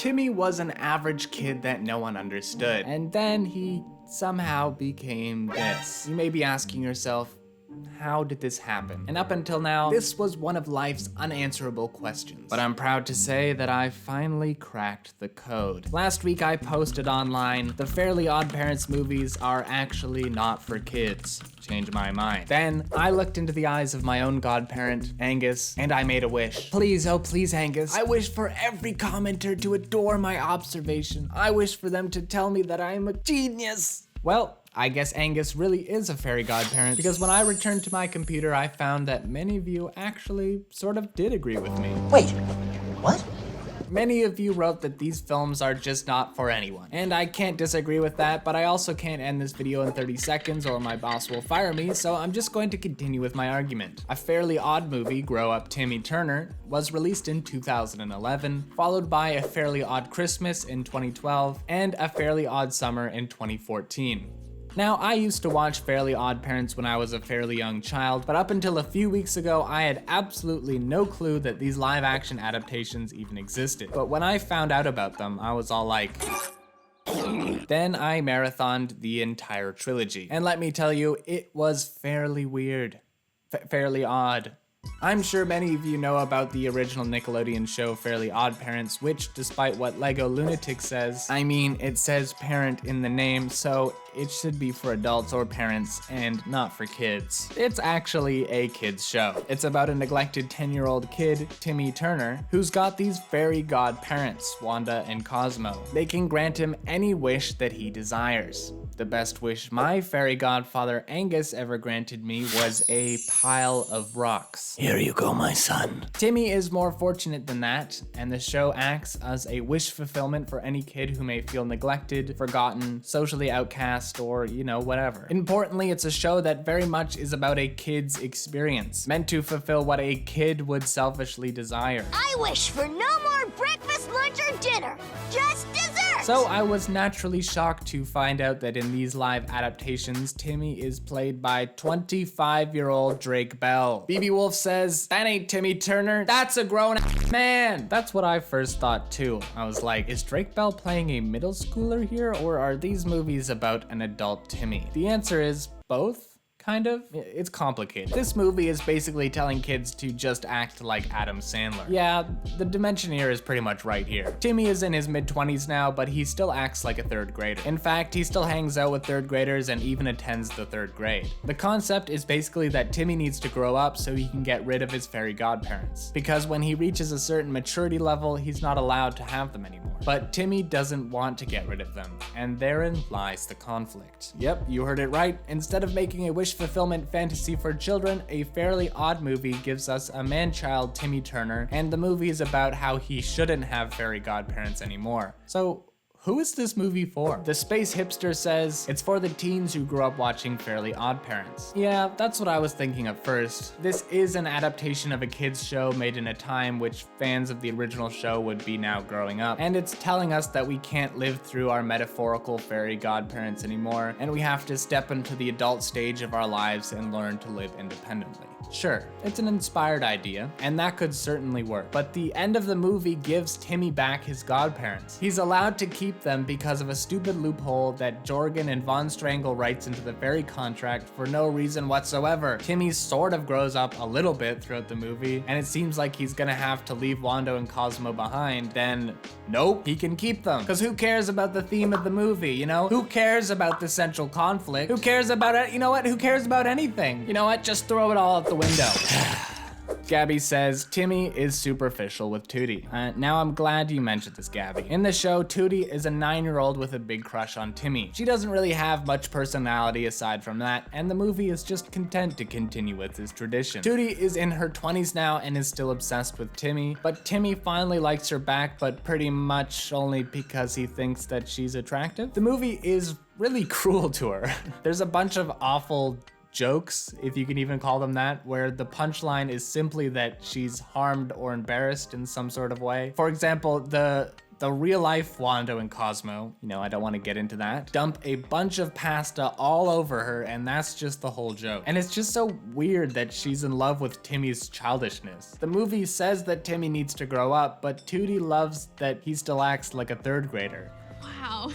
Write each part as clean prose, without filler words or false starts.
Timmy was an average kid that no one understood, and then he somehow became this. You may be asking yourself, how did this happen? And up until now, this was one of life's unanswerable questions. But I'm proud to say that I finally cracked the code. Last week I posted online, the Fairly Odd Parents movies are actually not for kids. Changed my mind. Then I looked into the eyes of my own godparent, Angus, and I made a wish. Please, oh please, Angus, I wish for every commenter to adore my observation. I wish for them to tell me that I am a genius. Well, I guess Angus really is a fairy godparent, because when I returned to my computer, I found that many of you actually sort of did agree with me. Wait, what? Many of you wrote that these films are just not for anyone. And I can't disagree with that, but I also can't end this video in 30 seconds or my boss will fire me, so I'm just going to continue with my argument. A Fairly Odd movie, Grow Up Timmy Turner, was released in 2011, followed by A Fairly Odd Christmas in 2012, and A Fairly Odd Summer in 2014. Now, I used to watch Fairly Odd Parents when I was a fairly young child, but up until a few weeks ago, I had absolutely no clue that these live action adaptations even existed. But when I found out about them, I was all like... Then I marathoned the entire trilogy. And let me tell you, it was fairly weird. Fairly odd. I'm sure many of you know about the original Nickelodeon show Fairly Odd Parents, which, despite what Lego Lunatic says, I mean, it says parent in the name, so it should be for adults or parents and not for kids. It's actually a kid's show. It's about a neglected 10-year-old kid, Timmy Turner, who's got these fairy godparents, Wanda and Cosmo. They can grant him any wish that he desires. The best wish my fairy godfather Angus ever granted me was a pile of rocks. Here you go, my son. Timmy is more fortunate than that, and the show acts as a wish fulfillment for any kid who may feel neglected, forgotten, socially outcast, or, you know, whatever. Importantly, it's a show that very much is about a kid's experience, meant to fulfill what a kid would selfishly desire. I wish for no more breakfast, lunch, or dinner. Just dessert. So I was naturally shocked to find out that in these live adaptations, Timmy is played by 25-year-old Drake Bell. BB Wolf says, that ain't Timmy Turner, that's a grown man. That's what I first thought too. I was like, is Drake Bell playing a middle schooler here, or are these movies about an adult Timmy? The answer is both. Kind of. It's complicated. This movie is basically telling kids to just act like Adam Sandler. Yeah, the dimension here is pretty much right here. Timmy is in his mid-20s now, but he still acts like a third grader. In fact, he still hangs out with third graders and even attends the third grade. The concept is basically that Timmy needs to grow up so he can get rid of his fairy godparents. Because when he reaches a certain maturity level, he's not allowed to have them anymore. But Timmy doesn't want to get rid of them, and therein lies the conflict. Yep, you heard it right. Instead of making a wish fulfillment fantasy for children, A Fairly Odd Movie gives us a man-child Timmy Turner, and the movie is about how he shouldn't have fairy godparents anymore. So, who is this movie for? The Space Hipster says, it's for the teens who grew up watching Fairly Odd Parents. Yeah, that's what I was thinking at first. This is an adaptation of a kid's show made in a time which fans of the original show would be now growing up. And it's telling us that we can't live through our metaphorical fairy godparents anymore, and we have to step into the adult stage of our lives and learn to live independently. Sure, it's an inspired idea, and that could certainly work, but the end of the movie gives Timmy back his godparents. He's allowed to keep them because of a stupid loophole that Jorgen and Von Strangle writes into the fairy contract for no reason whatsoever. Timmy sort of grows up a little bit throughout the movie, and it seems like he's gonna have to leave Wanda and Cosmo behind. Then, nope, he can keep them. Because who cares about the theme of the movie, you know? Who cares about the central conflict? Who cares about it? You know what? Who cares about anything? You know what? Just throw it all out the window. Gabby says, Timmy is superficial with Tootie. Now I'm glad you mentioned this, Gabby. In the show, Tootie is a 9-year-old with a big crush on Timmy. She doesn't really have much personality aside from that, and the movie is just content to continue with this tradition. Tootie is in her 20s now and is still obsessed with Timmy, but Timmy finally likes her back, but pretty much only because he thinks that she's attractive. The movie is really cruel to her. There's a bunch of awful jokes, if you can even call them that, where the punchline is simply that she's harmed or embarrassed in some sort of way. For example, the the real life Wanda and Cosmo, I don't want to get into that, dump a bunch of pasta all over her, and that's just the whole joke. And it's just so weird that she's in love with Timmy's childishness. The movie says that Timmy needs to grow up, but Tootie loves that he still acts like a third grader. Wow,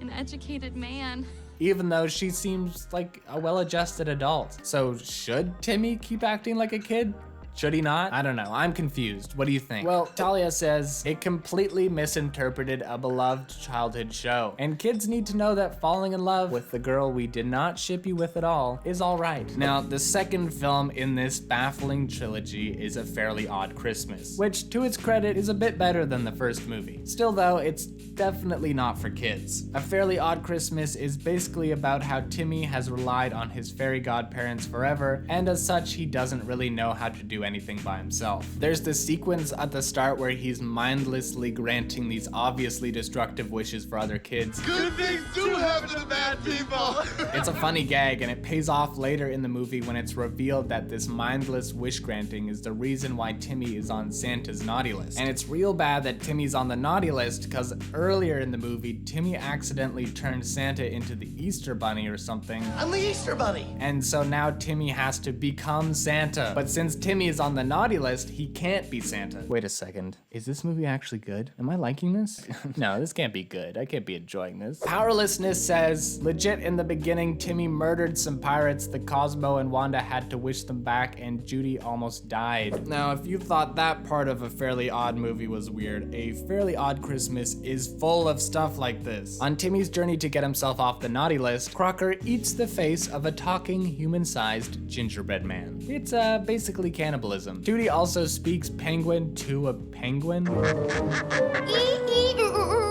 an educated man. Even though she seems like a well-adjusted adult. So should Timmy keep acting like a kid? Should he not? I don't know. I'm confused. What do you think? Well, Talia says it completely misinterpreted a beloved childhood show. And kids need to know that falling in love with the girl we did not ship you with at all is all right. Now, the second film in this baffling trilogy is A Fairly Odd Christmas, which to its credit is a bit better than the first movie. Still though, it's definitely not for kids. A Fairly Odd Christmas is basically about how Timmy has relied on his fairy godparents forever, and as such, he doesn't really know how to do anything by himself. There's this sequence at the start where he's mindlessly granting these obviously destructive wishes for other kids. Good things do happen to bad people. It's a funny gag, and it pays off later in the movie when it's revealed that this mindless wish granting is the reason why Timmy is on Santa's naughty list. And it's real bad that Timmy's on the naughty list because earlier in the movie, Timmy accidentally turned Santa into the Easter Bunny or something. I'm the Easter Bunny. And so now Timmy has to become Santa. But since Timmy is on the naughty list, he can't be Santa. Wait a second. Is this movie actually good? Am I liking this? No, this can't be good. I can't be enjoying this. Powerlessness says, legit in the beginning, Timmy murdered some pirates. The Cosmo and Wanda had to wish them back, and Judy almost died. Now, if you thought that part of A Fairly Odd movie was weird, A Fairly Odd Christmas is full of stuff like this. On Timmy's journey to get himself off the naughty list, Crocker eats the face of a talking, human-sized gingerbread man. It's basically cannibalism. Tootie also speaks penguin to a penguin.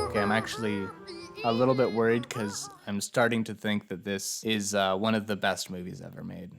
Okay, I'm actually a little bit worried because I'm starting to think that this is one of the best movies ever made.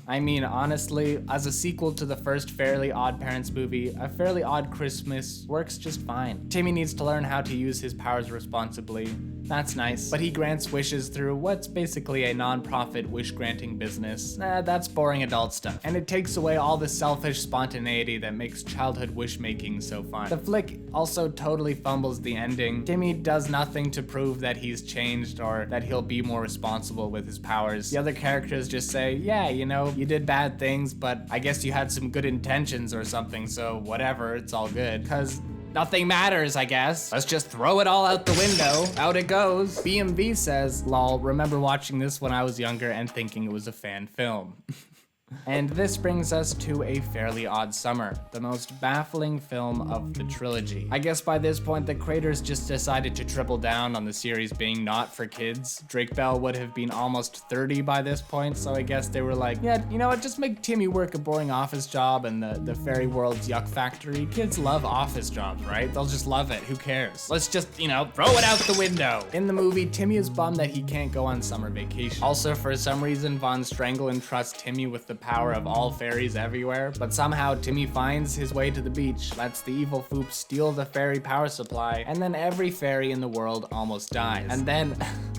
I mean, honestly, as a sequel to the first Fairly Odd Parents movie, A Fairly Odd Christmas works just fine. Timmy needs to learn how to use his powers responsibly. That's nice, but he grants wishes through what's basically a non-profit wish-granting business. That's boring adult stuff. And it takes away all the selfish spontaneity that makes childhood wish-making so fun. The flick also totally fumbles the ending. Timmy does nothing to prove that he's changed or that he'll be more responsible with his powers. The other characters just say, yeah, you did bad things, but I guess you had some good intentions or something, so whatever, it's all good. 'Cause nothing matters, I guess. Let's just throw it all out the window. Out it goes. BMV says, lol, remember watching this when I was younger and thinking it was a fan film. And this brings us to A Fairly Odd Summer, the most baffling film of the trilogy. I guess by this point, the creators just decided to triple down on the series being not for kids. Drake Bell would have been almost 30 by this point, so I guess they were like, yeah, you know what, just make Timmy work a boring office job in the fairy world's yuck factory. Kids love office jobs, right? They'll just love it, who cares? Let's just, throw it out the window. In the movie, Timmy is bummed that he can't go on summer vacation. Also, for some reason, Von Strangle entrusts Timmy with the power of all fairies everywhere, but somehow Timmy finds his way to the beach, lets the evil Foop steal the fairy power supply, and then every fairy in the world almost dies. And then,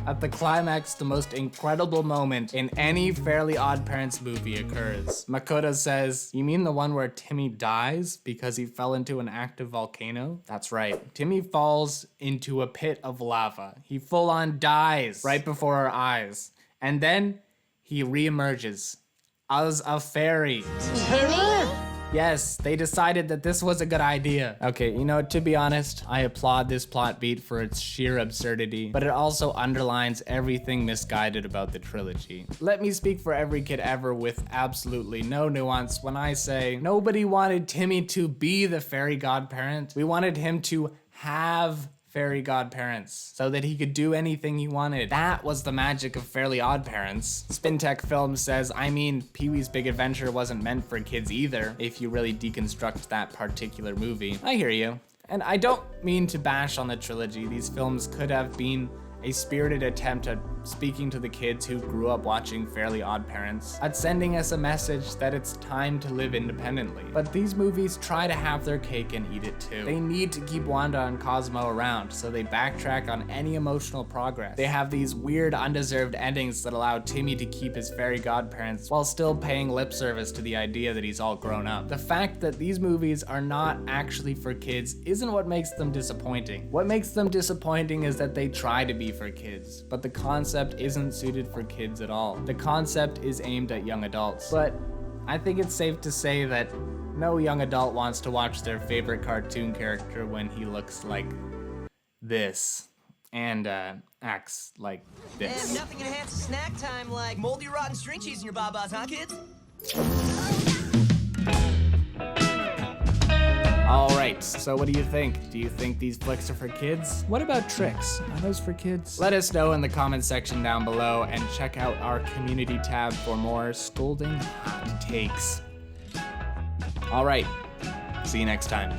at the climax, the most incredible moment in any Fairly Odd Parents movie occurs. Makoto says, you mean the one where Timmy dies because he fell into an active volcano? That's right. Timmy falls into a pit of lava. He full on dies right before our eyes. And then he reemerges as a fairy. Yes, they decided that this was a good idea. Okay, to be honest, I applaud this plot beat for its sheer absurdity, but it also underlines everything misguided about the trilogy. Let me speak for every kid ever with absolutely no nuance when I say nobody wanted Timmy to be the fairy godparent. We wanted him to have fairy godparents so that he could do anything he wanted. That was the magic of Fairly Odd Parents. Spintech Film says, Pee-wee's Big Adventure wasn't meant for kids either, if you really deconstruct that particular movie. I hear you. And I don't mean to bash on the trilogy. These films could have been a spirited attempt at speaking to the kids who grew up watching Fairly Odd Parents, at sending us a message that it's time to live independently. But these movies try to have their cake and eat it too. They need to keep Wanda and Cosmo around, so they backtrack on any emotional progress. They have these weird undeserved endings that allow Timmy to keep his fairy godparents while still paying lip service to the idea that he's all grown up. The fact that these movies are not actually for kids isn't what makes them disappointing. What makes them disappointing is that they try to be for kids, but the concept isn't suited for kids at all. The concept is aimed at young adults. But I think it's safe to say that no young adult wants to watch their favorite cartoon character when he looks like this and acts like this. And nothing enhances snack time like moldy rotten string cheese in your babas, huh, kids? Alright, so what do you think? Do you think these flicks are for kids? What about Tricks? Are those for kids? Let us know in the comment section down below and check out our community tab for more scolding hot takes. Alright, see you next time.